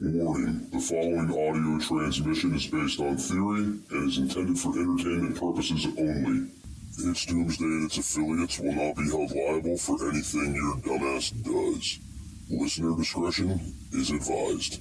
Warning, the following audio transmission is based on theory and is intended for entertainment purposes only. It's Doomsday and its affiliates will not be held liable for anything your dumbass does. Listener discretion is advised.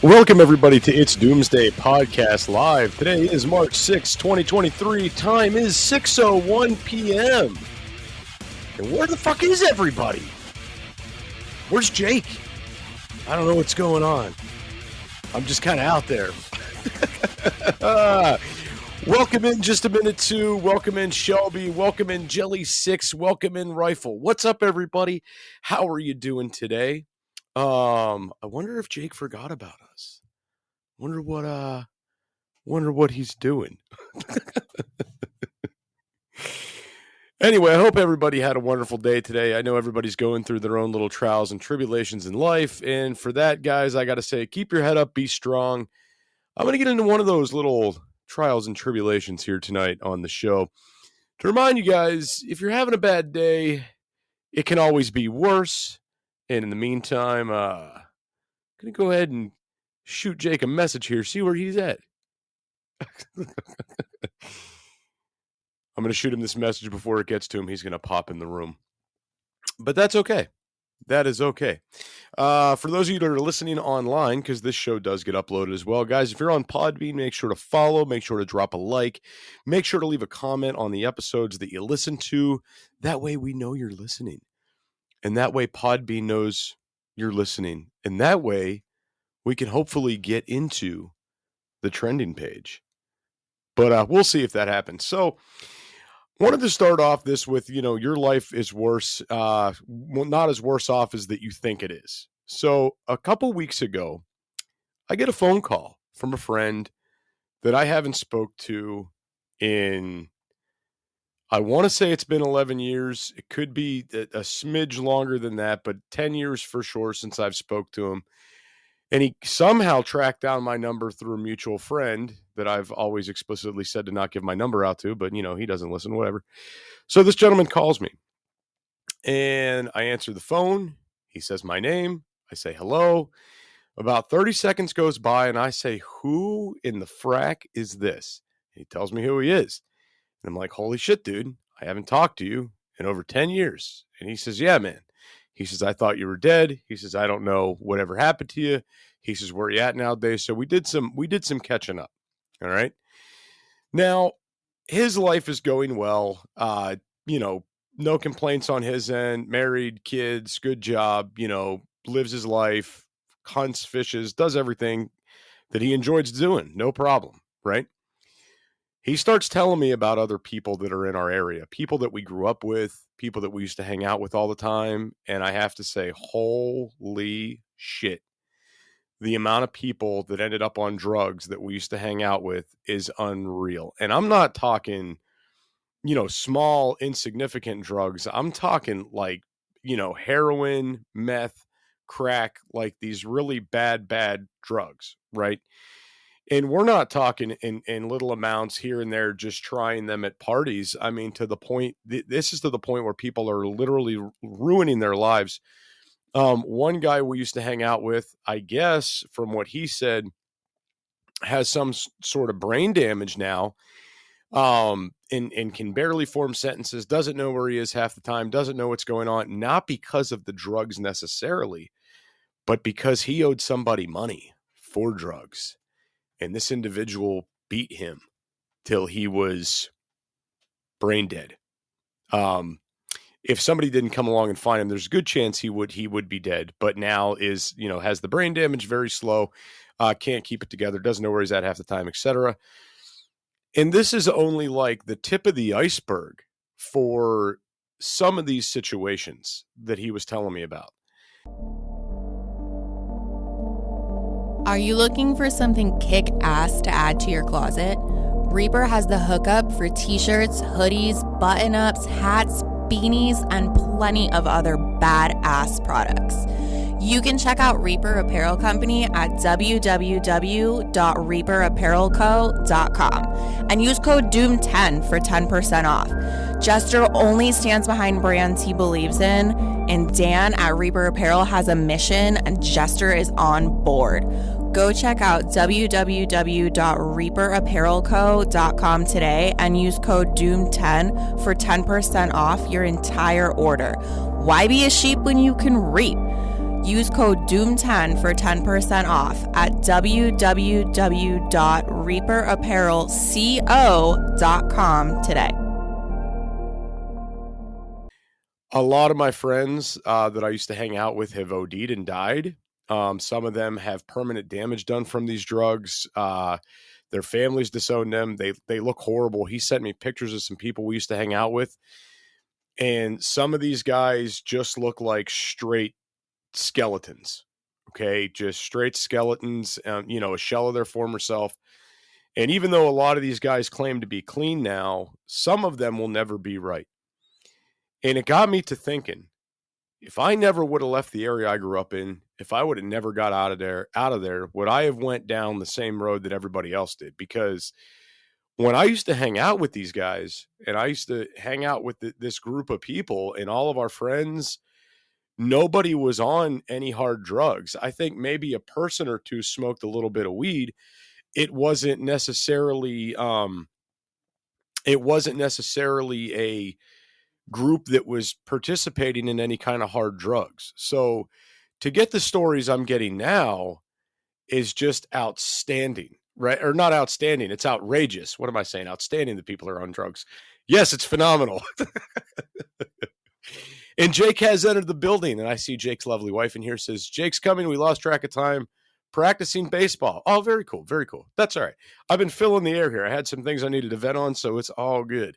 Welcome, everybody, to It's Doomsday Podcast Live. Today is March 6, 2023. Time is 6:01 p.m. And where the fuck is everybody? Where's Jake? I don't know what's going on. I'm just kind of out there. Welcome in Just a Minute 2. Welcome in Shelby. Welcome in Jelly 6. Welcome in Rifle. What's up, everybody? How are you doing today? I wonder if Jake forgot about us. Wonder what he's doing. Anyway, I hope everybody had a wonderful day today. I know everybody's going through their own little trials and tribulations in life. And for that, guys, I got to say, keep your head up, be strong. I'm going to get into one of those little trials and tribulations here tonight on the show. To remind you guys, if you're having a bad day, it can always be worse. And in the meantime, I'm going to go ahead and shoot Jake a message here, see where he's at. I'm going to shoot him this message before it gets to him. He's going to pop in the room. But that's okay. That is okay. For those of you that are listening online, because this show does get uploaded as well, guys, if you're on Podbean, make sure to follow, make sure to drop a like, make sure to leave a comment on the episodes that you listen to. That way we know you're listening. And that way Podbean knows you're listening. And that way we can hopefully get into the trending page. But we'll see if that happens. So wanted to start off this with, your life is worse, not as worse off as that you think it is. So a couple weeks ago, I get a phone call from a friend that I haven't spoke to in, I want to say it's been 11 years. It could be a smidge longer than that, but 10 years for sure since I've spoke to him. And he somehow tracked down my number through a mutual friend that I've always explicitly said to not give my number out to, but, he doesn't listen, whatever. So this gentleman calls me and I answer the phone. He says my name. I say hello. About 30 seconds goes by and I say, who in the frack is this? He tells me who he is. And I'm like, holy shit, dude, I haven't talked to you in over 10 years. And he says, yeah, man. He says, I thought you were dead. He says, I don't know whatever happened to you. He says, where are you at nowadays? So we did some catching up. All right. Now, his life is going well. No complaints on his end. Married, kids, good job, lives his life, hunts, fishes, does everything that he enjoys doing. No problem. Right. He starts telling me about other people that are in our area, people that we grew up with, people that we used to hang out with all the time. And I have to say, holy shit. The amount of people that ended up on drugs that we used to hang out with is unreal. And I'm not talking, small, insignificant drugs. I'm talking like, heroin, meth, crack, like these really bad drugs, right? And we're not talking in little amounts here and there, just trying them at parties. I mean, to the point, this is to the point where people are literally ruining their lives. One guy we used to hang out with, I guess, from what he said, has some sort of brain damage now, and can barely form sentences, doesn't know where he is half the time, doesn't know what's going on, not because of the drugs necessarily, but because he owed somebody money for drugs. And this individual beat him till he was brain dead. If somebody didn't come along and find him, there's a good chance he would be dead. But now is, has the brain damage, very slow, can't keep it together, doesn't know where he's at half the time, etc. And this is only like the tip of the iceberg for some of these situations that he was telling me about. Are you looking for something kick-ass to add to your closet? Reaper has the hookup for t-shirts, hoodies, button-ups, hats, beanies, and plenty of other badass products. You can check out Reaper Apparel Company at www.reaperapparelco.com and use code DOOM10 for 10% off. Jester only stands behind brands he believes in, and Dan at Reaper Apparel has a mission, and Jester is on board. Go check out www.reaperapparelco.com today and use code DOOM10 for 10% off your entire order. Why be a sheep when you can reap? Use code DOOM10 for 10% off at www.reaperapparelco.com today. A lot of my friends that I used to hang out with have OD'd and died. Some of them have permanent damage done from these drugs. Their families disowned them. They look horrible. He sent me pictures of some people we used to hang out with. And some of these guys just look like straight skeletons. Okay, just straight skeletons, a shell of their former self. And even though a lot of these guys claim to be clean now, some of them will never be right. And it got me to thinking, if I never would have left the area I grew up in, if I would have never got out of there, would I have went down the same road that everybody else did? Because when I used to hang out with these guys, and I used to hang out with this group of people and all of our friends, nobody was on any hard drugs. I think maybe a person or two smoked a little bit of weed. It wasn't necessarily a group that was participating in any kind of hard drugs. So to get the stories I'm getting now is just outstanding, right? Or not outstanding. It's outrageous. What am I saying? Outstanding that people are on drugs. Yes, it's phenomenal. And Jake has entered the building, and I see Jake's lovely wife in here. Says, Jake's coming. We lost track of time practicing baseball. Oh, very cool. Very cool. That's all right. I've been filling the air here. I had some things I needed to vet on, so it's all good.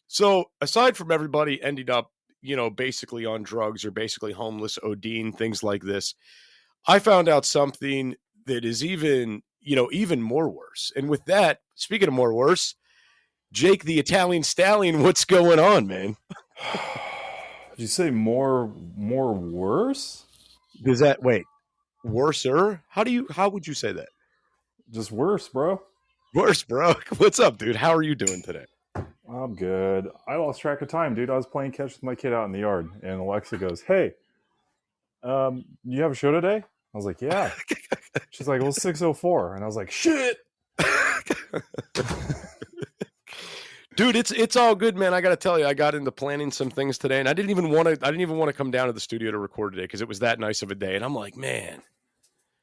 So aside from everybody ending up, basically on drugs or basically homeless, ODing, things like this, I found out something that is even more worse. And with that, speaking of more worse, Jake, the Italian Stallion, what's going on, man? Did you say more worse? Does that worser? How would you say that? Just worse, bro. Worse, bro. What's up, dude? How are you doing today? I'm good. I lost track of time, dude. I was playing catch with my kid out in the yard, and Alexa goes, "Hey, you have a show today?" I was like, "Yeah." She's like, "Well, 6:04," and I was like, "Shit." Dude, it's all good, man. I got to tell you, I got into planning some things today, and I didn't even want to come down to the studio to record today because it was that nice of a day. And I'm like, man.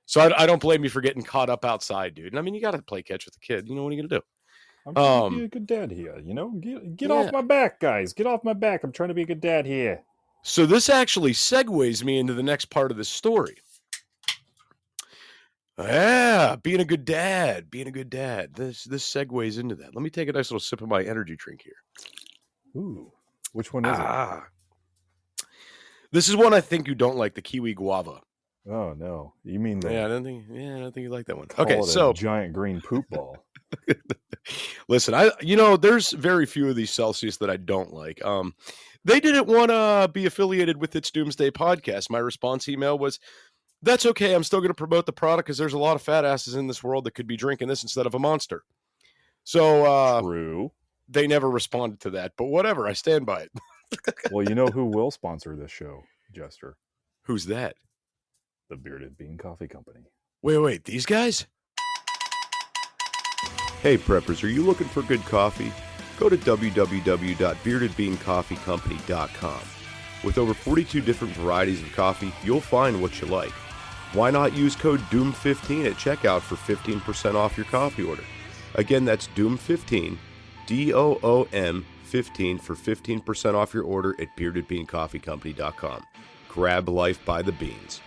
So I don't blame you for getting caught up outside, dude. And I mean, you got to play catch with the kid. What are you gonna do? I'm trying to be a good dad here. Get off my back, guys. Get off my back. I'm trying to be a good dad here. So this actually segues me into the next part of the story. Yeah, being a good dad. This segues into that. Let me take a nice little sip of my energy drink here. Ooh, which one is it? This is one I think you don't like, the kiwi guava. Oh no, you mean the? Yeah, I don't think you like that one. Call okay, it so a giant green poop ball. Listen, there's very few of these Celsius that I don't like. They didn't want to be affiliated with its Doomsday podcast. My response email was, that's okay. I'm still going to promote the product because there's a lot of fat asses in this world that could be drinking this instead of a Monster. So True. They never responded to that, but whatever. I stand by it. Well, you know who will sponsor this show, Jester? Who's that? The Bearded Bean Coffee Company. Wait, these guys? Hey, preppers, are you looking for good coffee? Go to www.beardedbeancoffeecompany.com. With over 42 different varieties of coffee, you'll find what you like. Why not use code DOOM15 at checkout for 15% off your coffee order? Again, that's DOOM15, DOOM 15 for 15% off your order at beardedbeancoffeecompany.com. Grab life by the beans.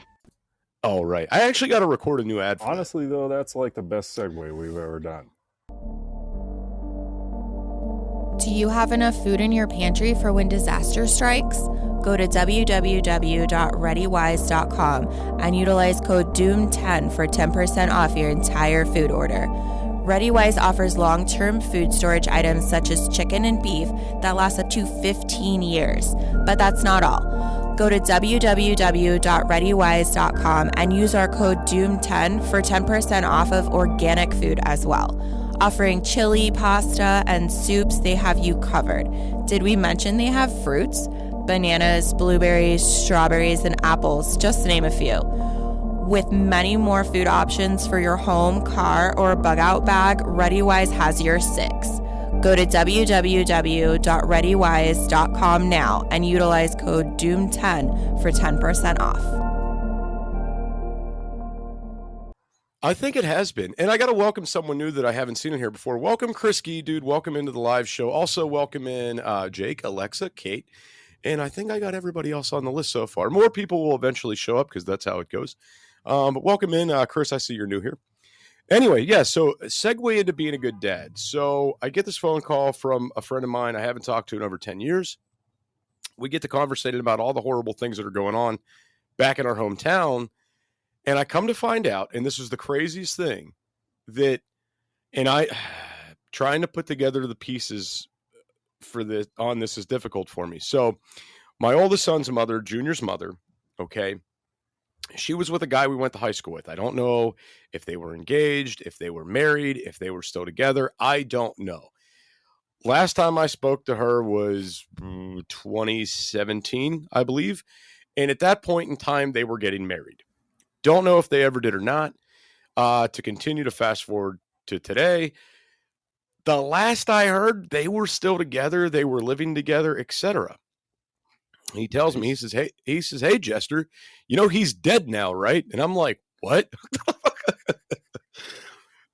All right. I actually got to record a new ad for Honestly, though, that's like the best segue we've ever done. Do you have enough food in your pantry for when disaster strikes? Go to www.readywise.com and utilize code DOOM10 for 10% off your entire food order. ReadyWise offers long-term food storage items such as chicken and beef that last up to 15 years. But that's not all. Go to www.readywise.com and use our code DOOM10 for 10% off of organic food as well. Offering chili, pasta, and soups, they have you covered. Did we mention they have fruits? Bananas, blueberries, strawberries, and apples, just to name a few. With many more food options for your home, car, or bug out bag, ReadyWise has your six. Go to www.readywise.com now and utilize code DOOM10 for 10% off. I think it has been. And I got to welcome someone new that I haven't seen in here before. Welcome, Chris Gee, dude. Welcome into the live show. Also, welcome in Jake, Alexa, Kate. And I think I got everybody else on the list so far. More people will eventually show up because that's how it goes. But welcome in, Chris. I see you're new here. Anyway, yeah, so segue into being a good dad. So I get this phone call from a friend of mine I haven't talked to in over 10 years. We get to conversating about all the horrible things that are going on back in our hometown. And I come to find out, and this is the craziest thing, that, and I, trying to put together the pieces for this on this is difficult for me. So my oldest son's mother, Junior's mother, okay, she was with a guy we went to high school with. I don't know if they were engaged, if they were married, if they were still together. I don't know. Last time I spoke to her was 2017, I believe. And at that point in time, they were getting married. Don't know if they ever did or not. To continue to fast forward to today, the last I heard, they were still together. They were living together, etc. He tells me, he says, hey, Jester, you know, he's dead now, right? And I'm like, what?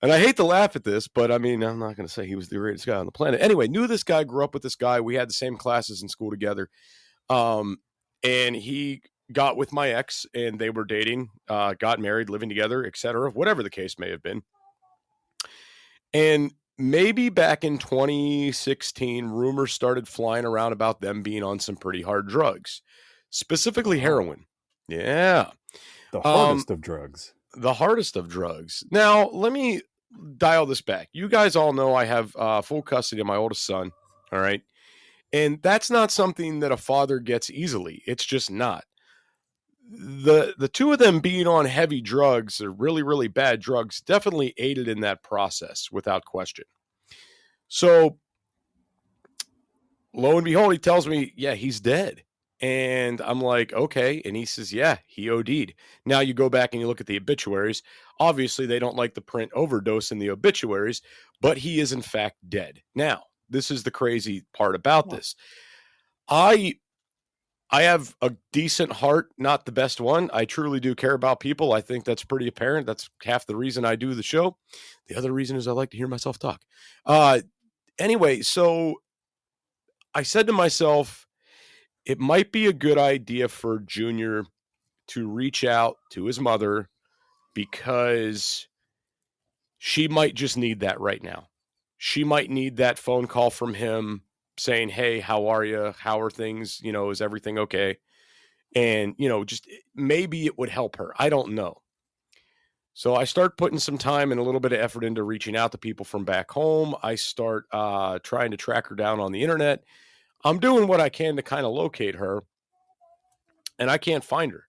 And I hate to laugh at this, but I mean, I'm not going to say he was the greatest guy on the planet. Anyway, knew this guy, grew up with this guy. We had the same classes in school together. And he got with my ex and they were dating, got married, living together, etc., whatever the case may have been. And maybe back in 2016, rumors started flying around about them being on some pretty hard drugs, specifically heroin. Yeah. The hardest of drugs. The hardest of drugs. Now, let me dial this back. You guys all know I have full custody of my oldest son. All right. And that's not something that a father gets easily. It's just not. The two of them being on heavy drugs or really, really bad drugs definitely aided in that process without question. So lo and behold, he tells me, yeah, he's dead. And I'm like, okay. And he says, yeah, he OD'd. Now you go back and you look at the obituaries. Obviously, they don't like the print overdose in the obituaries, but he is in fact dead. Now, this is the crazy part about this. I have a decent heart, not the best one. I truly do care about people. I think that's pretty apparent. That's half the reason I do the show. The other reason is I like to hear myself talk. Anyway, so I said to myself, it might be a good idea for Junior to reach out to his mother because she might just need that right now. She might need that phone call from him saying, hey, how are you? How are things? You know, is everything okay? And, you know, just maybe it would help her. I don't know. So I start putting some time and a little bit of effort into reaching out to people from back home. I start trying to track her down on the internet. I'm doing what I can to kind of locate her, and I can't find her.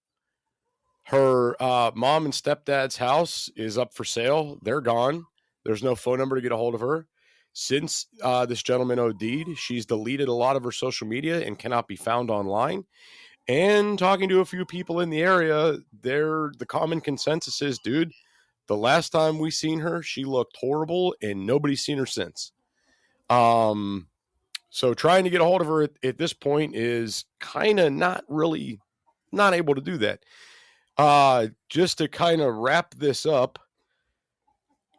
Her mom and stepdad's house is up for sale. They're gone. There's no phone number to get a hold of her. Since this gentleman OD'd, she's deleted a lot of her social media and cannot be found online. And talking to a few people in the area, the common consensus is, dude, the last time we seen her, she looked horrible and nobody's seen her since. So trying to get a hold of her at this point is kind of not able to do that. Just to kind of wrap this up,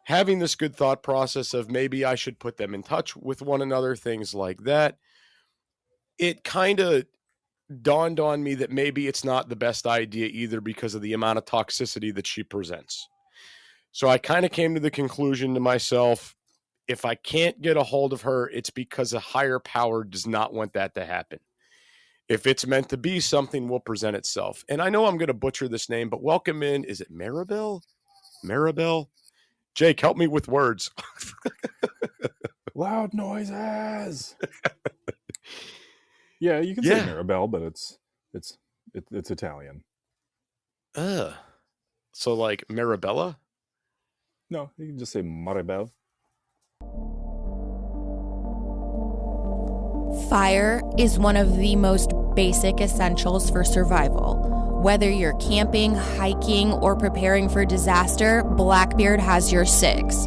having this good thought process of maybe I should put them in touch with one another, things like that. It kind of dawned on me that maybe it's not the best idea either because of the amount of toxicity that she presents. So I kind of came to the conclusion to myself, if I can't get a hold of her, it's because a higher power does not want that to happen. If it's meant to be, something will present itself. And I know I'm going to butcher this name, but welcome in. Is it Maribel? Maribel? Jake, help me with words. Loud noises. Yeah, you can say Maribel, but it's Italian. So like Maribella? No, you can just say Maribel. Fire is one of the most basic essentials for survival. Whether you're camping, hiking, or preparing for disaster, Blackbeard has your six.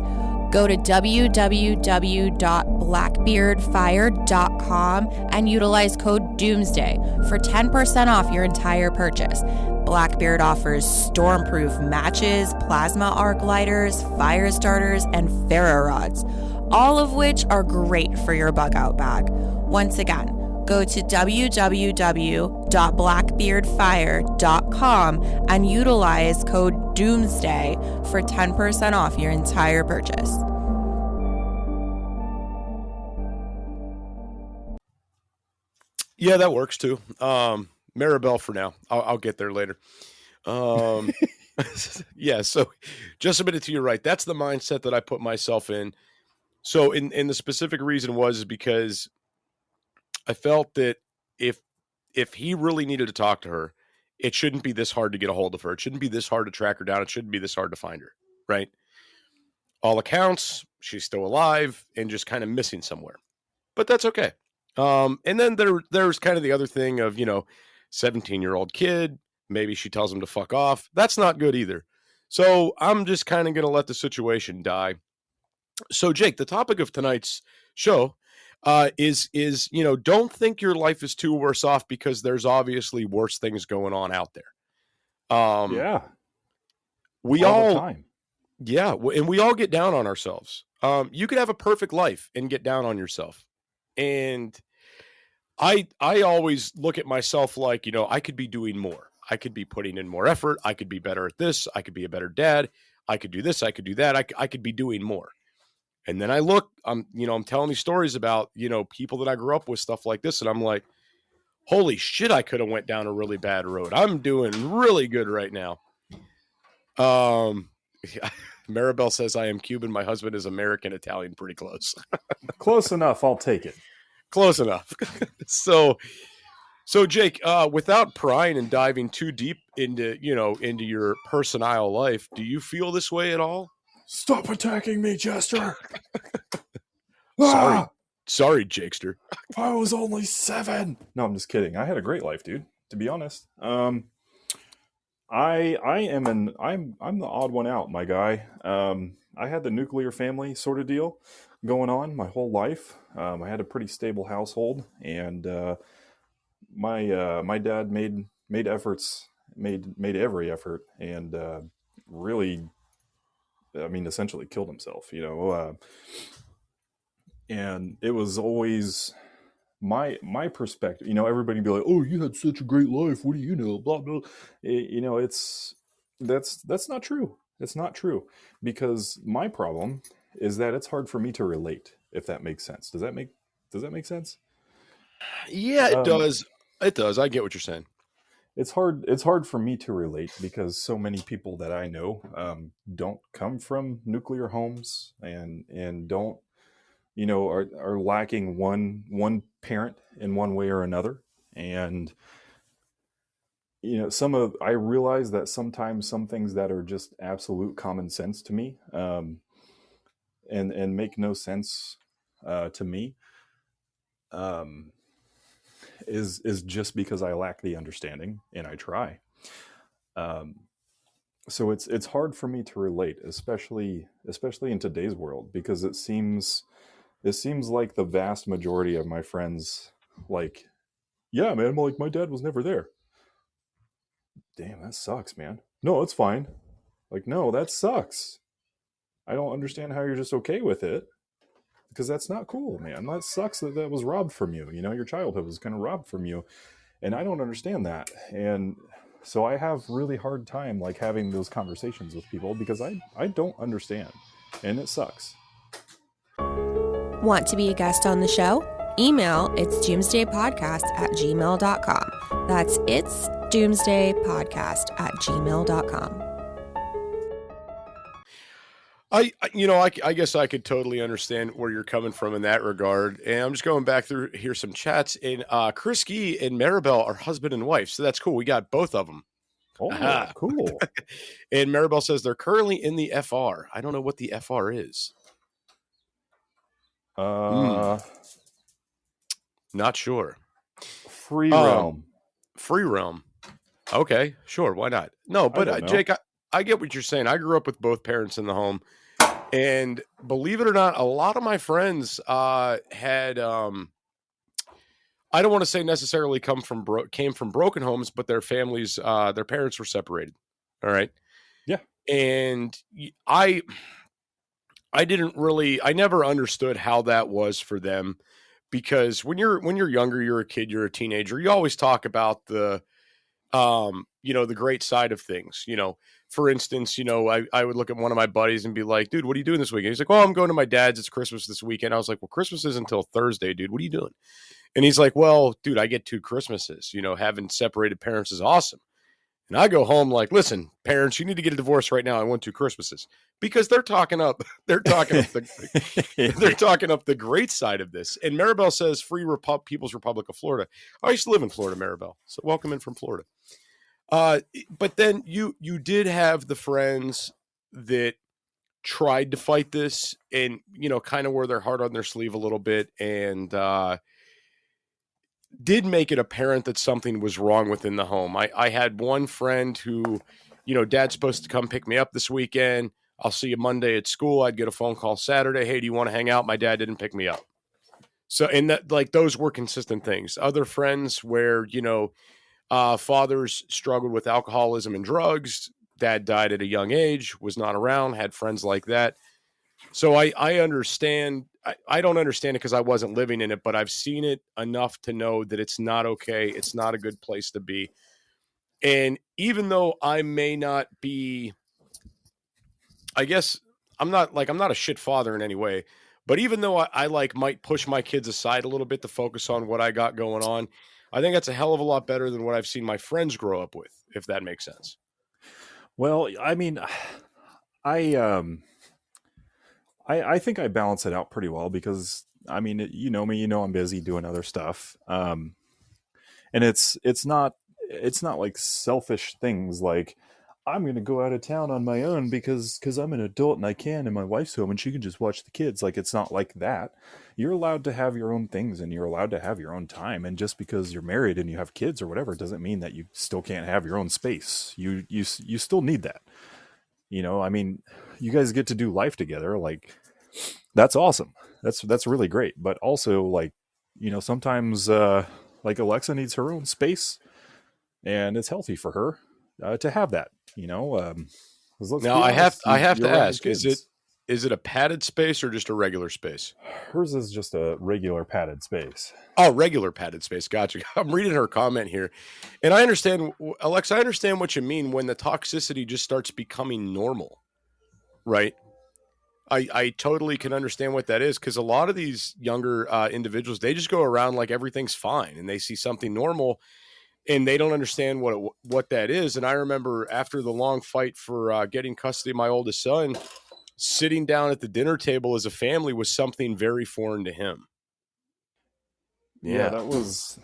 Go to www.blackbeardfire.com and utilize code DoomsDay for 10% off your entire purchase. Blackbeard offers stormproof matches, plasma arc lighters, fire starters, and ferro rods, all of which are great for your bug out bag. Once again, go to www.blackbeardfire.com and utilize code DOOMSDAY for 10% off your entire purchase. Yeah, that works too. Maribel for now. I'll get there later. Yeah, so just a minute to your right. That's the mindset that I put myself in. So in the specific reason was because I felt that if he really needed to talk to her, it shouldn't be this hard to get a hold of her. It shouldn't be this hard to track her down. It shouldn't be this hard to find her, right? All accounts, she's still alive and just kind of missing somewhere. But that's okay. And then there's kind of the other thing of, 17-year-old kid, maybe she tells him to fuck off. That's not good either. So I'm just kind of going to let the situation die. So Jake, the topic of tonight's show is don't think your life is too worse off because there's obviously worse things going on out there. Yeah. We all the time. Yeah, and we all get down on ourselves. You could have a perfect life and get down on yourself. And I always look at myself like, I could be doing more. I could be putting in more effort. I could be better at this. I could be a better dad. I could do this. I could do that. I could be doing more. And then I look, I'm telling these stories about, people that I grew up with, stuff like this. And I'm like, holy shit, I could have went down a really bad road. I'm doing really good right now. Maribel says I am Cuban. My husband is American, Italian, pretty close. Close enough. I'll take it. Close enough. So Jake, without prying and diving too deep into your personal life, do you feel this way at all? Stop attacking me, Jester. Sorry, Jakester. I was only 7. No, I'm just kidding. I had a great life, dude. To be honest, I'm the odd one out, my guy. I had the nuclear family sort of deal going on my whole life. I had a pretty stable household, and my dad made every effort, and really, essentially killed himself. And it was always my perspective. Everybody be like, "Oh, you had such a great life. What do you know?" Blah blah. That's not true. It's not true, because my problem is that it's hard for me to relate, if that makes sense. Does that make sense? Yeah, it does. It does. I get what you're saying. It's hard for me to relate because so many people that I know don't come from nuclear homes and don't, are lacking one parent in one way or another. And I realize that sometimes some things that are just absolute common sense to me and make no sense to me is just because I lack the understanding, and I try. So it's hard for me to relate, especially in today's world, because it seems like the vast majority of my friends, like, yeah, man, like my dad was never there. Damn, that sucks, man. No, it's fine. Like, no, that sucks. I don't understand how you're just okay with it, because that's not cool, man. That sucks that was robbed from you. Your childhood was kind of robbed from you, and I don't understand that. And so I have really hard time like having those conversations with people because I don't understand, and it sucks. Want to be a guest on the show? Email it's doomsdaypodcast@gmail.com. That's it's doomsdaypodcast@gmail.com. I guess I could totally understand where you're coming from in that regard. And I'm just going back through here some chats. And Chris Gee and Maribel are husband and wife. So that's cool. We got both of them. Oh, Aha. cool. And Maribel says they're currently in the FR. I don't know what the FR is. Not sure. Free realm. Free realm. Okay, sure. Why not? No, but Jake, I get what you're saying. I grew up with both parents in the home. And believe it or not, a lot of my friends had, I don't want to say necessarily came from broken homes, but their families, their parents were separated. All right. Yeah. And I never understood how that was for them, because when you're younger, you're a kid, you're a teenager, you always talk about the great side of things. For instance, I would look at one of my buddies and be like, dude, what are you doing this weekend? He's like, well, I'm going to my dad's. It's Christmas this weekend. I was like, well, Christmas isn't until Thursday, dude. What are you doing? And he's like, well, dude, I get 2 Christmases. Having separated parents is awesome. And I go home like, listen, parents, you need to get a divorce right now. I want 2 Christmases, because they're talking up the great side of this. And Maribel says People's Republic of Florida. I used to live in Florida, Maribel. So welcome in from Florida. But then you did have the friends that tried to fight this and, kind of wore their heart on their sleeve a little bit, and, did make it apparent that something was wrong within the home. I had one friend who, dad's supposed to come pick me up this weekend. I'll see you Monday at school. I'd get a phone call Saturday. Hey, do you want to hang out? My dad didn't pick me up. So, and that, those were consistent things. Other friends where, fathers struggled with alcoholism and drugs. Dad died at a young age, was not around, had friends like that. So I understand. I don't understand it because I wasn't living in it, but I've seen it enough to know that it's not okay. It's not a good place to be. And even though I may not be, I guess I'm not a shit father in any way, but even though I might push my kids aside a little bit to focus on what I got going on, I think that's a hell of a lot better than what I've seen my friends grow up with, if that makes sense. Well, I mean, I think I balance it out pretty well, because I mean, you know me, I'm busy doing other stuff. And it's not like selfish things like I'm going to go out of town on my own because I'm an adult and I can, and my wife's home and she can just watch the kids. Like, it's not like that. You're allowed to have your own things and you're allowed to have your own time. And just because you're married and you have kids or whatever, doesn't mean that you still can't have your own space. You still need that. I mean, you guys get to do life together. Like, that's awesome. That's really great. But also, like, sometimes like Alexa needs her own space, and it's healthy for her to have that. Now I have to ask: is it a padded space or just a regular space? Hers is just a regular padded space. Oh, regular padded space. Gotcha. I'm reading her comment here, and I understand, Alexa. I understand what you mean when the toxicity just starts becoming normal, right? I totally can understand what that is, because a lot of these younger individuals, they just go around like everything's fine, and they see something normal, and they don't understand what that is. And I remember after the long fight for getting custody of my oldest son, sitting down at the dinner table as a family was something very foreign to him. Yeah, that was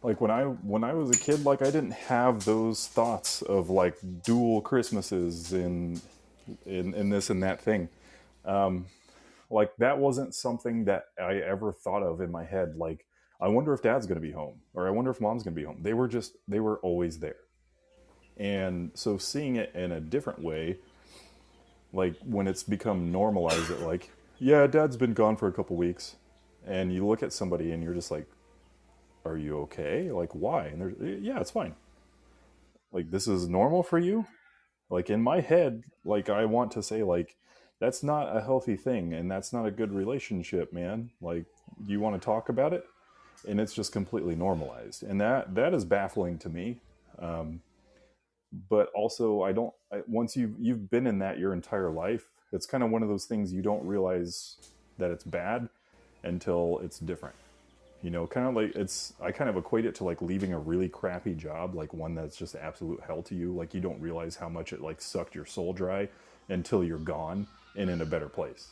like when I was a kid, like I didn't have those thoughts of like dual Christmases in this and that thing. Like that wasn't something that I ever thought of in my head. Like, I wonder if dad's going to be home, or I wonder if mom's going to be home. They were always there. And so seeing it in a different way, like when it's become normalized, that like, yeah, dad's been gone for a couple weeks, and you look at somebody and you're just like, are you okay? Like, why? And there's, yeah, it's fine. Like, this is normal for you? Like, in my head, like, I want to say, like, that's not a healthy thing, and that's not a good relationship, man. Like, you want to talk about it? And it's just completely normalized. And that is baffling to me. But also, once you've been in that your entire life, It's kind of one of those things you don't realize that it's bad until it's different. You know, kind of like I kind of equate it to like leaving a really crappy job, like one that's just absolute hell to you. Like you don't realize how much it like sucked your soul dry until you're gone and in a better place.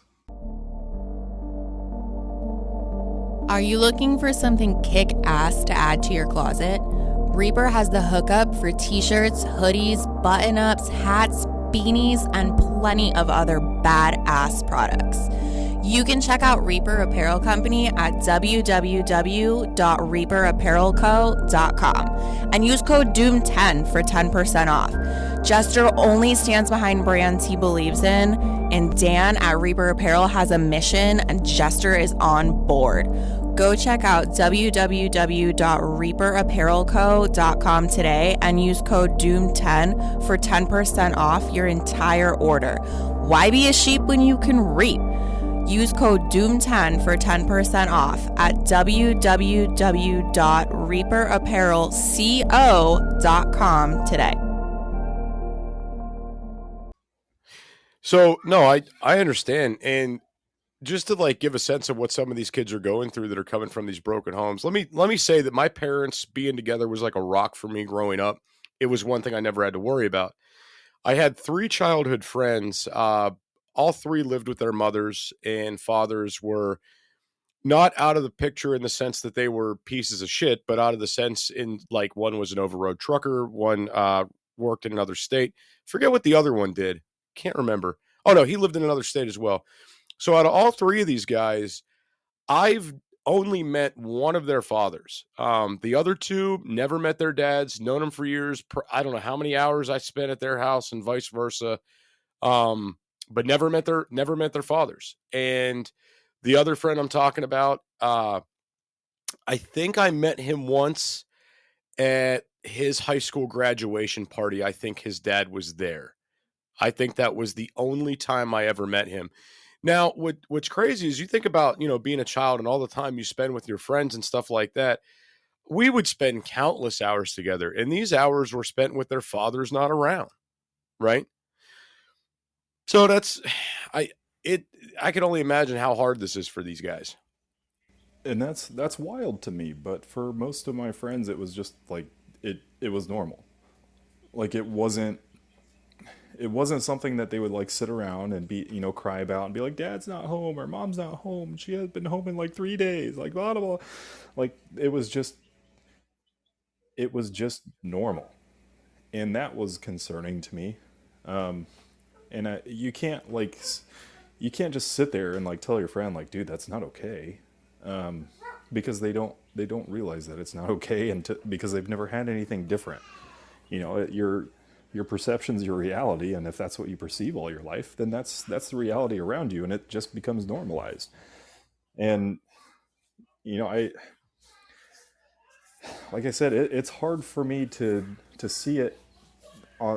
Are you looking for something kick-ass to add to your closet? Reaper has the hookup for t-shirts, hoodies, button-ups, hats, beanies, and plenty of other badass products. You can check out Reaper Apparel Company at www.reaperapparelco.com and use code DOOM10 for 10% off. Jester only stands behind brands he believes in, and Dan at Reaper Apparel has a mission, and Jester is on board. Go check out www.reaperapparelco.com today and use code DOOM10 for 10% off your entire order. Why be a sheep when you can reap? Use code DOOM10 for 10% off at www.reaperapparelco.com today. So, no, I understand. And just to like give a sense of what some of these kids are going through that are coming from these broken homes, let me say that my parents being together was like a rock for me growing up. It was one thing I never had to worry about. I had 3 childhood friends. All 3 lived with their mothers, and fathers were not out of the picture in the sense that they were pieces of shit, but out of the sense in like one was an over-road trucker, one worked in another state. Forget what the other one did. Can't remember. Oh no, he lived in another state as well. So out of all 3 of these guys, I've only met one of their fathers. The other 2 never met their dads, known them for years. I don't know how many hours I spent at their house and vice versa. But never met their fathers. And the other friend I'm talking about, I think I met him once at his high school graduation party. I think his dad was there. I think that was the only time I ever met him. Now, what's crazy is you think about, being a child and all the time you spend with your friends and stuff like that. We would spend countless hours together, and these hours were spent with their fathers not around, right? So I can only imagine how hard this is for these guys. And that's wild to me, but for most of my friends it was just like it was normal. Like it wasn't something that they would like sit around and be, cry about and be like, Dad's not home or Mom's not home. She has been home in like 3 days, like blah blah blah. Like it was just normal. And that was concerning to me. And you can't just sit there and like tell your friend like, dude, that's not okay, because they don't realize that it's not okay, because they've never had anything different. Your perception's your reality, and if that's what you perceive all your life, then that's the reality around you, and it just becomes normalized. And like I said, it's hard for me to see it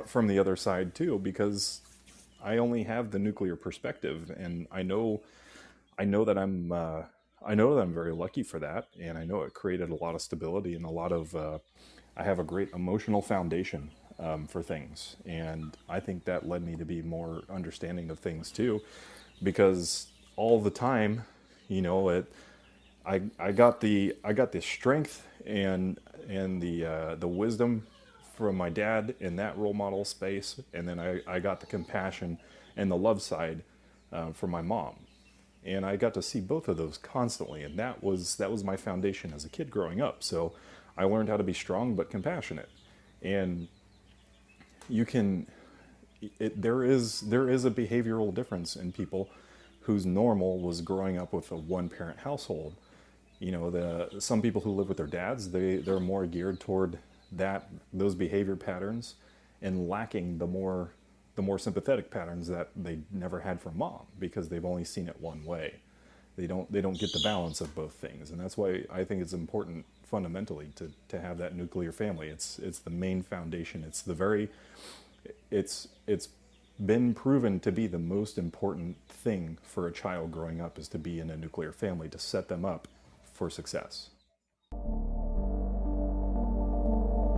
from the other side too, because I only have the nuclear perspective, and I know that I'm very lucky for that, and I know it created a lot of stability and a lot of I have a great emotional foundation for things, and I think that led me to be more understanding of things too, because all the time, I got the strength and the wisdom from my dad in that role model space, and then I got the compassion and the love side from my mom, and I got to see both of those constantly, and that was my foundation as a kid growing up. So I learned how to be strong but compassionate, and there is a behavioral difference in people whose normal was growing up with a one-parent household. Some people who live with their dads, they're more geared toward those behavior patterns, and lacking the more sympathetic patterns that they never had from mom, because they've only seen it one way. They don't get the balance of both things, and that's why I think it's important fundamentally to have that nuclear family. It's the main foundation. It's been proven to be the most important thing for a child growing up, is to be in a nuclear family, to set them up for success.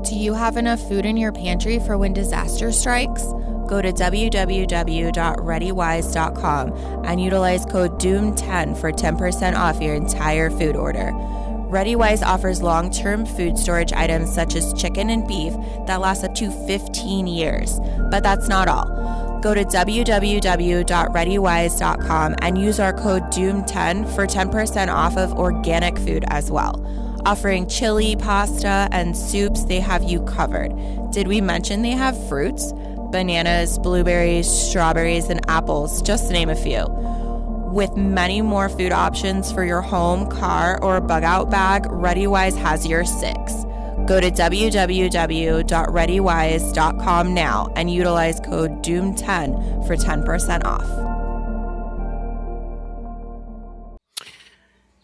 Do you have enough food in your pantry for when disaster strikes? Go to www.readywise.com and utilize code DOOM10 for 10% off your entire food order. ReadyWise offers long-term food storage items such as chicken and beef that last up to 15 years. But that's not all. Go to www.readywise.com and use our code DOOM10 for 10% off of organic food as well. Offering chili, pasta, and soups, they have you covered. Did we mention they have fruits? Bananas, blueberries, strawberries, and apples, just to name a few. With many more food options for your home, car, or bug-out bag, ReadyWise has your six. Go to www.readywise.com now and utilize code DOOM10 for 10% off.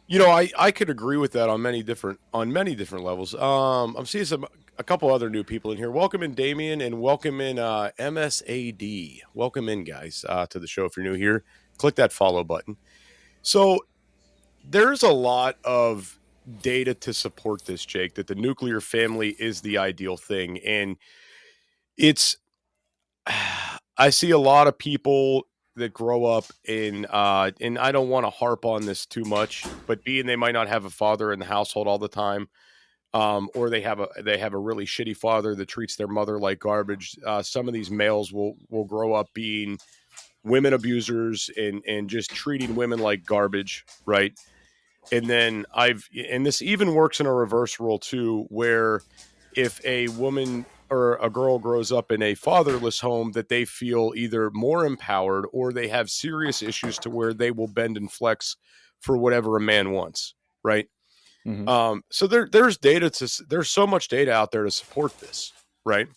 You know, I could agree with that on many different levels. I'm seeing a couple other new people in here. Welcome in, Damien, and welcome in MSAD. Welcome in, guys, to the show. If you're new here, click that follow button. So there's a lot of data to support this, Jake, that the nuclear family is the ideal thing, and it's. I see a lot of people that grow up in, and I don't want to harp on this too much, but being they might not have a father in the household all the time, or they have a really shitty father that treats their mother like garbage. Some of these males will grow up being women abusers and just treating women like garbage, right? And then and this even works in a reverse role too, where if a woman or a girl grows up in a fatherless home, that they feel either more empowered or they have serious issues to where they will bend and flex for whatever a man wants, right? Mm-hmm. So there's so much data out there to support this, right?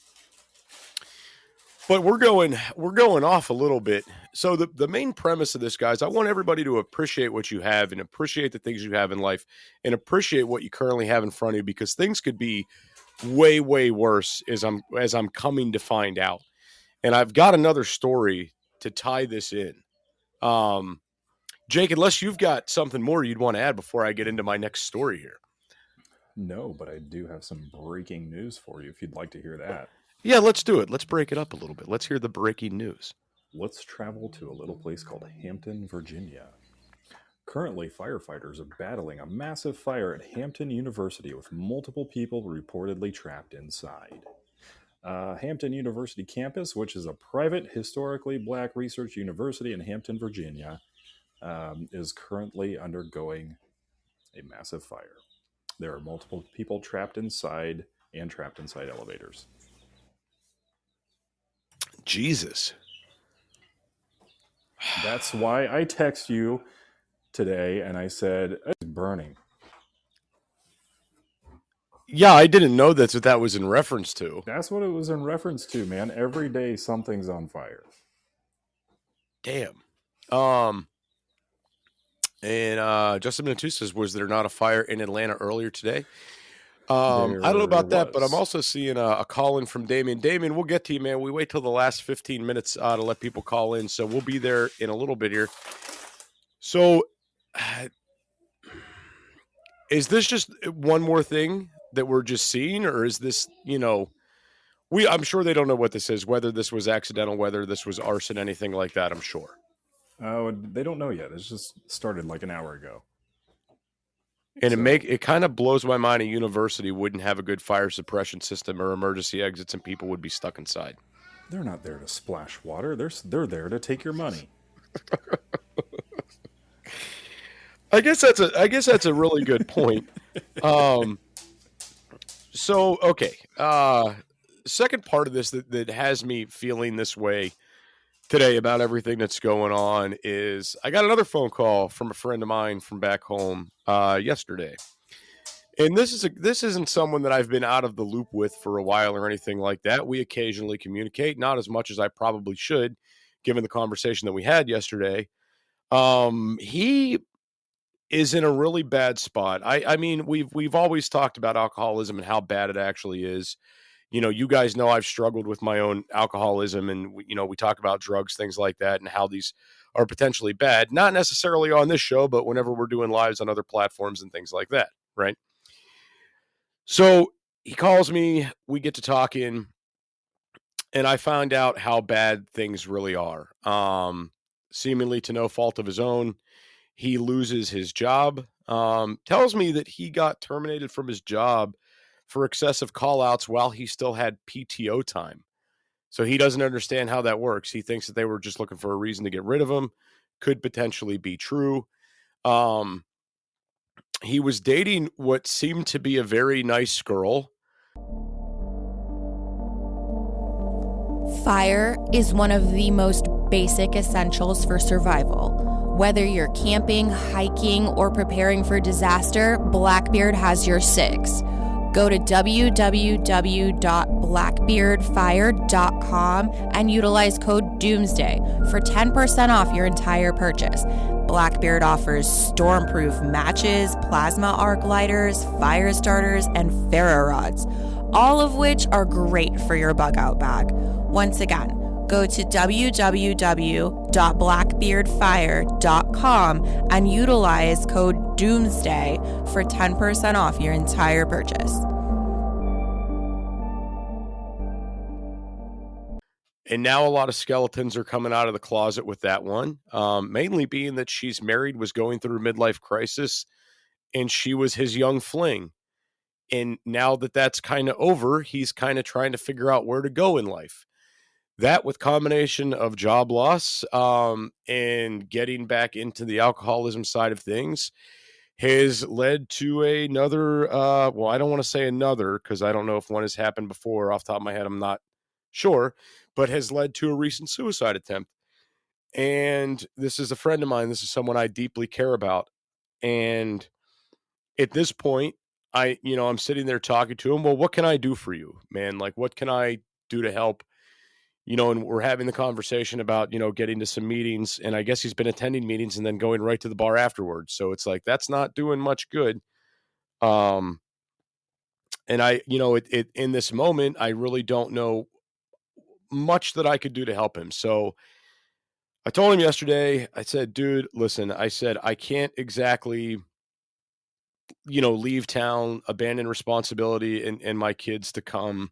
But we're going off a little bit. So the main premise of this, guys, I want everybody to appreciate what you have and appreciate the things you have in life and appreciate what you currently have in front of you, because things could be way, way worse as I'm coming to find out. And I've got another story to tie this in. Jake, unless you've got something more you'd want to add before I get into my next story here. No, but I do have some breaking news for you if you'd like to hear that. Yeah, let's do it. Let's break it up a little bit. Let's hear the breaking news. Let's travel to a little place called Hampton, Virginia. Currently, firefighters are battling a massive fire at Hampton University with multiple people reportedly trapped inside. Hampton University campus, which is a private, historically black research university in Hampton, Virginia, is currently undergoing a massive fire. There are multiple people trapped inside elevators. Jesus. That's why I text you today and I said, it's burning. Yeah, I didn't know that's what that was in reference to. That's what it was in reference to, man. Every day something's on fire. Damn. And Justin Minutu says, was there not a fire in Atlanta earlier today? I don't know about that, but I'm also seeing a call in from Damien. Damien, we'll get to you, man. We wait till the last 15 minutes to let people call in, so we'll be there in a little bit here. So, is this just one more thing that we're just seeing, or is this, I'm sure they don't know what this is, whether this was accidental, whether this was arson, anything like that, I'm sure. Oh, they don't know yet. It's just started like an hour ago. And it kind of blows my mind a university wouldn't have a good fire suppression system or emergency exits, and people would be stuck inside. They're not there to splash water. They're there to take your money. I guess that's a really good point. So okay, second part of this that has me feeling this way today about everything that's going on is I got another phone call from a friend of mine from back home yesterday. And this isn't someone that I've been out of the loop with for a while or anything like that. We occasionally communicate, not as much as I probably should, given the conversation that we had yesterday. He is in a really bad spot. I mean, we've always talked about alcoholism and how bad it actually is. You guys know I've struggled with my own alcoholism, and we talk about drugs, things like that, and how these are potentially bad. Not necessarily on this show, but whenever we're doing lives on other platforms and things like that, right? So he calls me, we get to talking, and I find out how bad things really are. Seemingly to no fault of his own, he loses his job. Tells me that he got terminated from his job for excessive call-outs while he still had PTO time. So he doesn't understand how that works. He thinks that they were just looking for a reason to get rid of him. Could potentially be true. He was dating what seemed to be a very nice girl. Fire is one of the most basic essentials for survival. Whether you're camping, hiking, or preparing for disaster, Blackbeard has your six. Go to www.blackbeardfire.com and utilize code DoomsDay for 10% off your entire purchase. Blackbeard offers stormproof matches, plasma arc lighters, fire starters, and ferro rods, all of which are great for your bug out bag. Once again, go to www.blackbeardfire.com and utilize code DOOMSDAY for 10% off your entire purchase. And now a lot of skeletons are coming out of the closet with that one, mainly being that she's married, was going through a midlife crisis, and she was his young fling. And now that that's kind of over, he's kind of trying to figure out where to go in life. That, with combination of job loss and getting back into the alcoholism side of things, has led to another, well, I don't want to say another because I don't know if one has happened before. Off the top of my head, I'm not sure, but has led to a recent suicide attempt. And this is a friend of mine. This is someone I deeply care about. And at this point, I'm sitting there talking to him. Well, what can I do for you, man? Like, what can I do to help? And we're having the conversation about, getting to some meetings, and I guess he's been attending meetings and then going right to the bar afterwards. So it's like, that's not doing much good. And I, in this moment, I really don't know much that I could do to help him. So I told him yesterday, I said, dude, listen, I said, I can't exactly, leave town, abandon responsibility and my kids to come,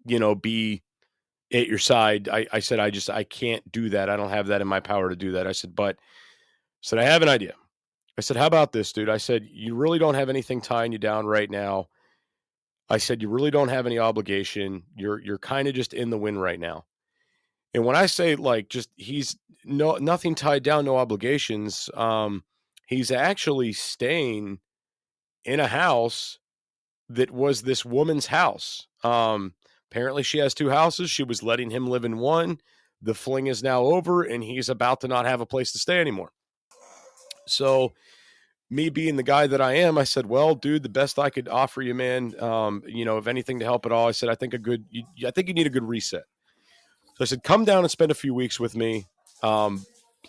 be at your side. I said, I can't do that. I don't have that in my power to do that. I said, I have an idea. I said, how about this, dude? I said, you really don't have anything tying you down right now. I said, you really don't have any obligation. You're kind of just in the wind right now. And when I say he's nothing tied down, no obligations, he's actually staying in a house that was this woman's house. Apparently she has two houses. She was letting him live in one. The fling is now over, and he's about to not have a place to stay anymore. So me being the guy that I am, I said, well, dude, the best I could offer you, man, if anything to help at all, I said, I think you need a good reset. So I said, come down and spend a few weeks with me.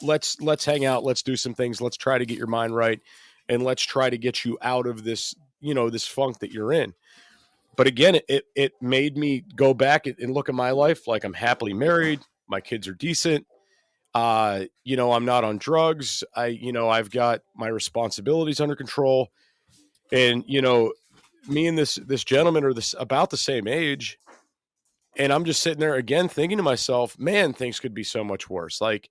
Let's hang out. Let's do some things. Let's try to get your mind right. And let's try to get you out of this, this funk that you're in. But again, it made me go back and look at my life. Like, I'm happily married. My kids are decent. I'm not on drugs. I've got my responsibilities under control. And, me and this gentleman are about the same age. And I'm just sitting there again thinking to myself, man, things could be so much worse. Like,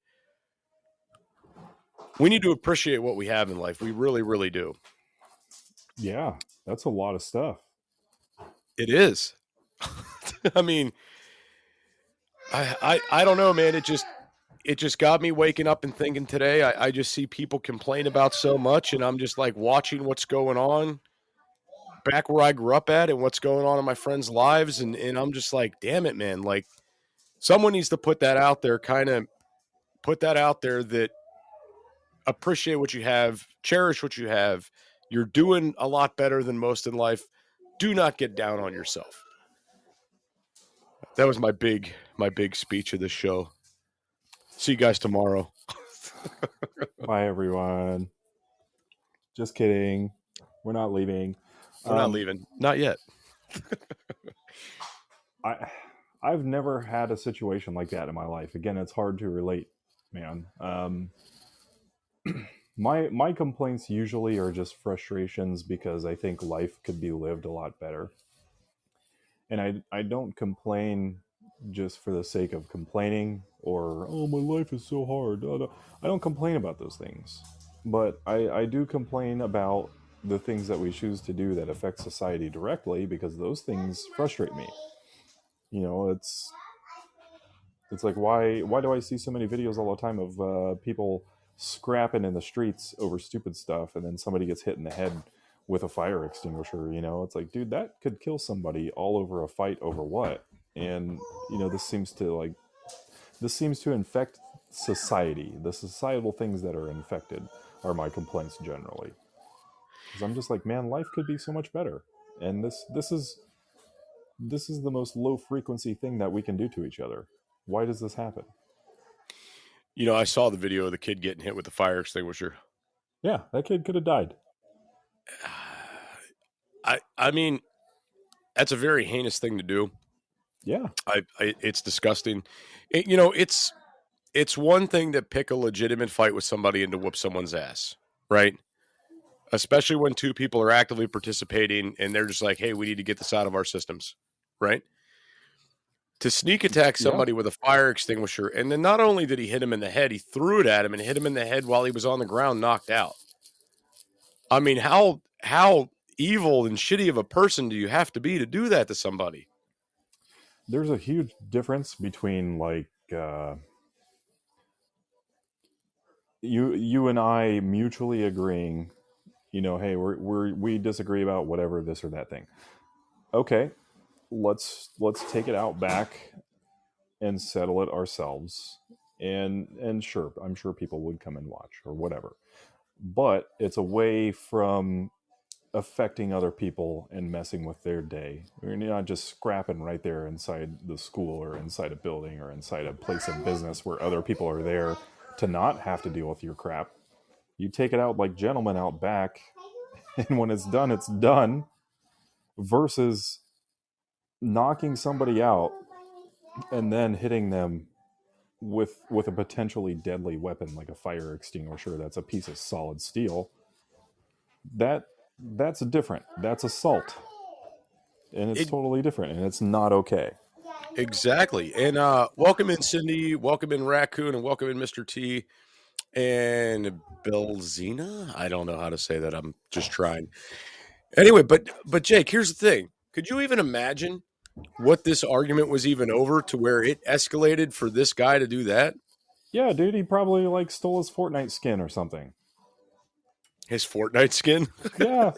we need to appreciate what we have in life. We really, really do. Yeah, that's a lot of stuff. It is. I mean, I don't know, man. It just got me waking up and thinking today. I just see people complain about so much, and I'm just like watching what's going on back where I grew up at and what's going on in my friends' lives. And I'm just like, damn it, man. Like, someone needs to put that out there, that appreciate what you have, cherish what you have. You're doing a lot better than most in life. Do not get down on yourself. That was my big speech of this show. See you guys tomorrow. Bye, everyone. Just kidding. We're not leaving. We're not leaving. Not yet. I've never had a situation like that in my life. Again, it's hard to relate, man. My complaints usually are just frustrations because I think life could be lived a lot better. And I don't complain just for the sake of complaining, or oh, my life is so hard. I don't complain about those things, but I do complain about the things that we choose to do that affect society directly, because those things frustrate me. You know, it's like, why do I see so many videos all the time of people scrapping in the streets over stupid stuff, and then somebody gets hit in the head with a fire extinguisher? You know, it's like, dude, that could kill somebody all over a fight over what? And you know, this seems to infect society. The societal things that are infected are my complaints generally, because I'm just like, man, life could be so much better. And this is the most low frequency thing that we can do to each other. Why does this happen? You know, I saw the video of the kid getting hit with the fire extinguisher. Yeah, that kid could have died. I mean, that's a very heinous thing to do. Yeah. It's disgusting. You know, it's one thing to pick a legitimate fight with somebody and to whoop someone's ass, right? Especially when two people are actively participating and they're just like, hey, we need to get this out of our systems, right? To sneak attack somebody with a fire extinguisher, and then not only did he hit him in the head, he threw it at him and hit him in the head while he was on the ground, knocked out. I mean, how evil and shitty of a person do you have to be to do that to somebody? There's a huge difference between like you and I mutually agreeing, you know, hey, we disagree about whatever, this or that thing. Okay, let's take it out back and settle it ourselves. And sure, I'm sure people would come and watch or whatever. But it's away from affecting other people and messing with their day. You're not just scrapping right there inside the school or inside a building or inside a place of business where other people are there to not have to deal with your crap. You take it out like gentlemen out back, and when it's done, versus knocking somebody out and then hitting them with a potentially deadly weapon like a fire extinguisher that's a piece of solid steel. That's different. That's assault. And it's totally different, and it's not okay. Exactly. And welcome in Cindy, welcome in Raccoon, and welcome in Mr. T and Belzina. I don't know how to say that. I'm just trying. Anyway, but Jake, here's the thing. Could you even imagine what this argument was even over to where it escalated for this guy to do that? Yeah, dude, he probably like stole his Fortnite skin or something. His Fortnite skin? Yeah.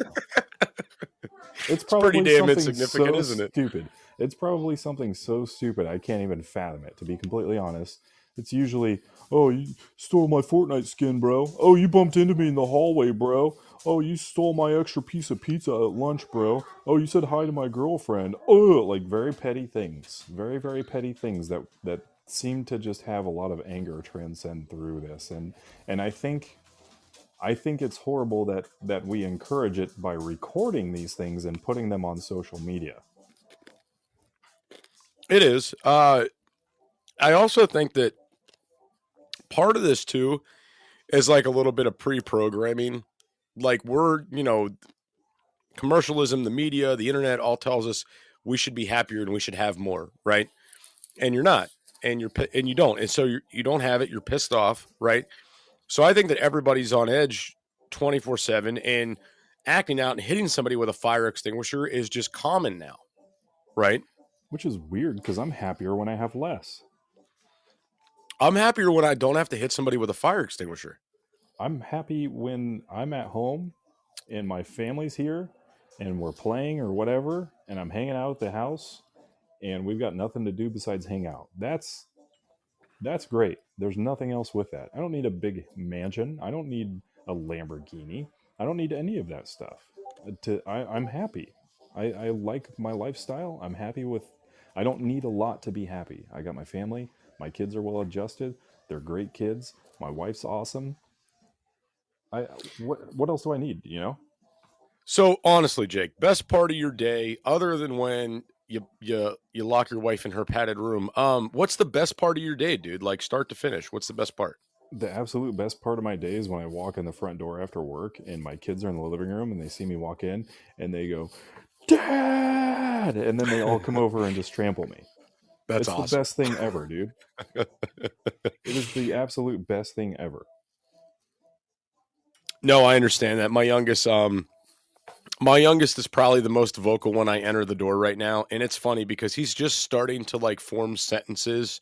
It's probably pretty damn something insignificant, so isn't it? stupid. It's probably something so stupid I can't even fathom it, to be completely honest. It's usually, oh, you stole my Fortnite skin, bro. Oh, you bumped into me in the hallway, bro. Oh, you stole my extra piece of pizza at lunch, bro. Oh, you said hi to my girlfriend. Oh, like very petty things. Very, very petty things that seem to just have a lot of anger transcend through this. And I think it's horrible that we encourage it by recording these things and putting them on social media. It is. I also think that part of this too is like a little bit of pre-programming. Like we're, you know, commercialism, the media, the internet all tells us we should be happier and we should have more, right? And you're not, and you don't, and so you don't have it. You're pissed off, right? So I think that everybody's on edge 24/7, and acting out and hitting somebody with a fire extinguisher is just common now, right? Which is weird because I'm happier when I have less. I'm happier when I don't have to hit somebody with a fire extinguisher. I'm happy when I'm at home and my family's here and we're playing or whatever, and I'm hanging out at the house and we've got nothing to do besides hang out. That's great. There's nothing else with that. I don't need a big mansion. I don't need a Lamborghini. I don't need any of that stuff. I'm happy. I like my lifestyle. I'm happy with. I don't need a lot to be happy. I got my family. My kids are well adjusted. They're great kids. My wife's awesome. What else do I need? You know. So honestly, Jake, best part of your day, other than when you lock your wife in her padded room, what's the best part of your day, dude? Like start to finish, what's the best part? The absolute best part of my day is when I walk in the front door after work and my kids are in the living room and they see me walk in and they go, Dad! And then they all come over and just trample me. That's it's awesome. the best thing ever, dude. It is the absolute best thing ever. No, I understand that. My youngest is probably the most vocal when I enter the door right now. And it's funny because he's just starting to like form sentences.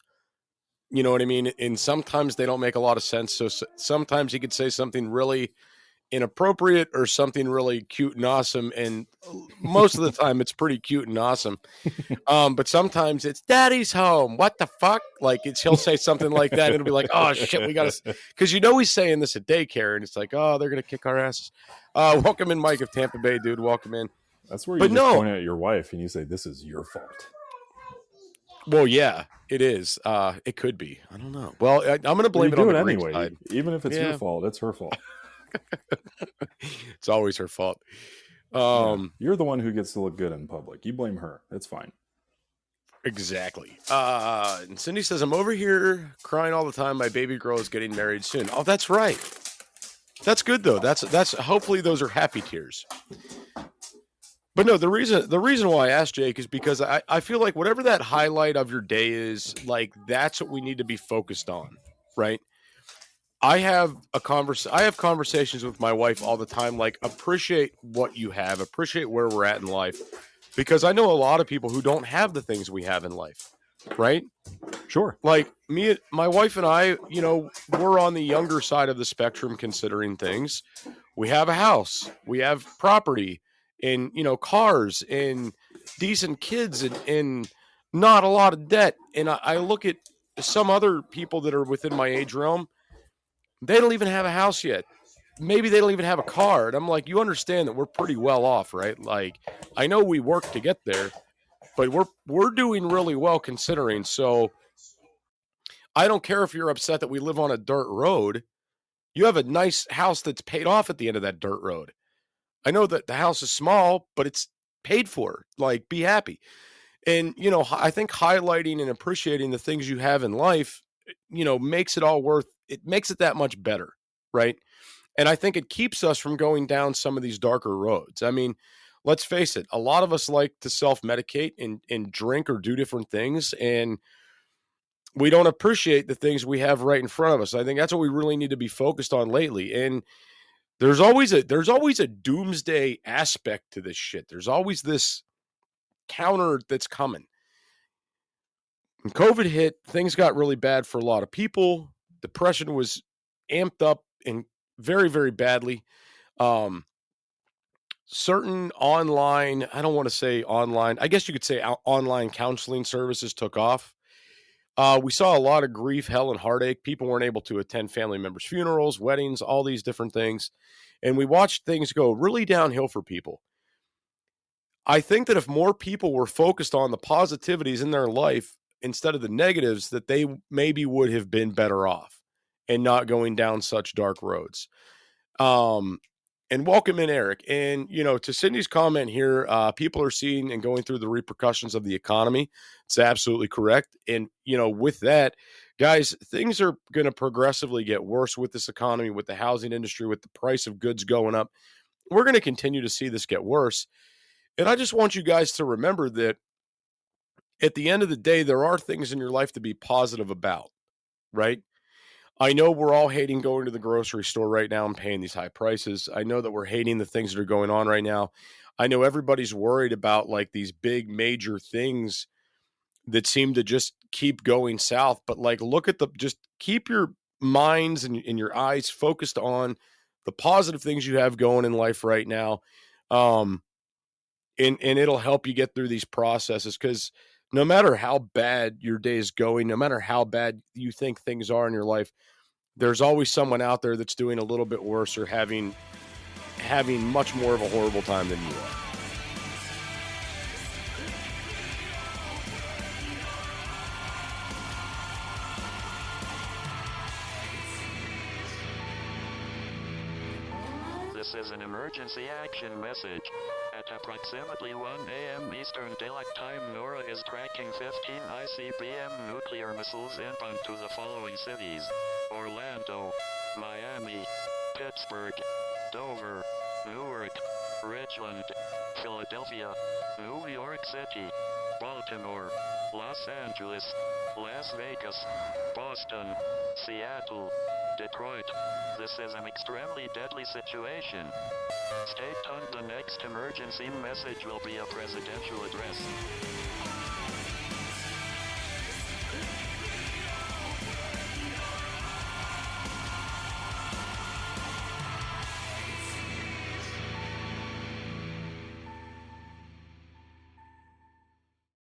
You know what I mean? And sometimes they don't make a lot of sense. So sometimes he could say something really inappropriate or something really cute and awesome. And most of the time it's pretty cute and awesome. But sometimes it's daddy's home. What the fuck? Like he'll say something like that. And it'll be like, oh shit, we got to, because he's saying this at daycare and it's like, oh, they're going to kick our asses. Welcome in, Mike of Tampa Bay, dude. Welcome in. That's where you just point at your wife and you say, this is your fault. Well, yeah, it is. It could be. I don't know. Well, I'm going to blame it on the anyway. side. Even if it's your fault, it's her fault. It's always her fault. You're the one who gets to look good in public. You blame her. It's fine. Exactly. And Cindy says, I'm over here crying all the time. My baby girl is getting married soon. Oh, that's right. That's good though. That's hopefully those are happy tears. But no, the reason why I asked Jake is because I feel like whatever that highlight of your day is, like that's what we need to be focused on, right? I have conversations with my wife all the time, like appreciate what you have, appreciate where we're at in life, because I know a lot of people who don't have the things we have in life, right? Sure. Like my wife and I, we're on the younger side of the spectrum considering things. We have a house, we have property, and cars, and decent kids, and not a lot of debt. And I look at some other people that are within my age realm. They don't even have a house yet. Maybe they don't even have a car. And I'm like, you understand that we're pretty well off, right? Like, I know we work to get there, but we're doing really well considering. So I don't care if you're upset that we live on a dirt road. You have a nice house that's paid off at the end of that dirt road. I know that the house is small, but it's paid for. Like, be happy. And, I think highlighting and appreciating the things you have in life, makes it all it makes it that much better, right? And I think it keeps us from going down some of these darker roads. I mean, let's face it, a lot of us like to self-medicate and drink or do different things, and we don't appreciate the things we have right in front of us. I think that's what we really need to be focused on lately. And there's always a doomsday aspect to this shit. There's always this counter that's coming. When COVID hit, things got really bad for a lot of people. Depression was amped up and very, very badly. Certain online, I don't want to say online, I guess you could say online counseling services took off. We saw a lot of grief, hell, and heartache. People weren't able to attend family members' funerals, weddings, all these different things. And we watched things go really downhill for people. I think that if more people were focused on the positivities in their life instead of the negatives, that they maybe would have been better off and not going down such dark roads. And welcome in, Eric. And, to Cindy's comment here, people are seeing and going through the repercussions of the economy. It's absolutely correct. And, with that, guys, things are going to progressively get worse with this economy, with the housing industry, with the price of goods going up. We're going to continue to see this get worse. And I just want you guys to remember that at the end of the day, there are things in your life to be positive about, right? I know we're all hating going to the grocery store right now and paying these high prices. I know that we're hating the things that are going on right now. I know everybody's worried about like these big major things that seem to just keep going south. But like, just keep your minds and your eyes focused on the positive things you have going in life right now. And it'll help you get through these processes, because no matter how bad your day is going, no matter how bad you think things are in your life, there's always someone out there that's doing a little bit worse or having much more of a horrible time than you are. This is an emergency action message. At approximately 1 a.m. Eastern Daylight Time, NORAD is tracking 15 ICBM nuclear missiles inbound to the following cities: Orlando, Miami, Pittsburgh, Dover, Newark, Richland, Philadelphia, New York City, Baltimore, Los Angeles, Las Vegas, Boston, Seattle, Detroit. This is an extremely deadly situation. Stay tuned. The next emergency message will be a presidential address.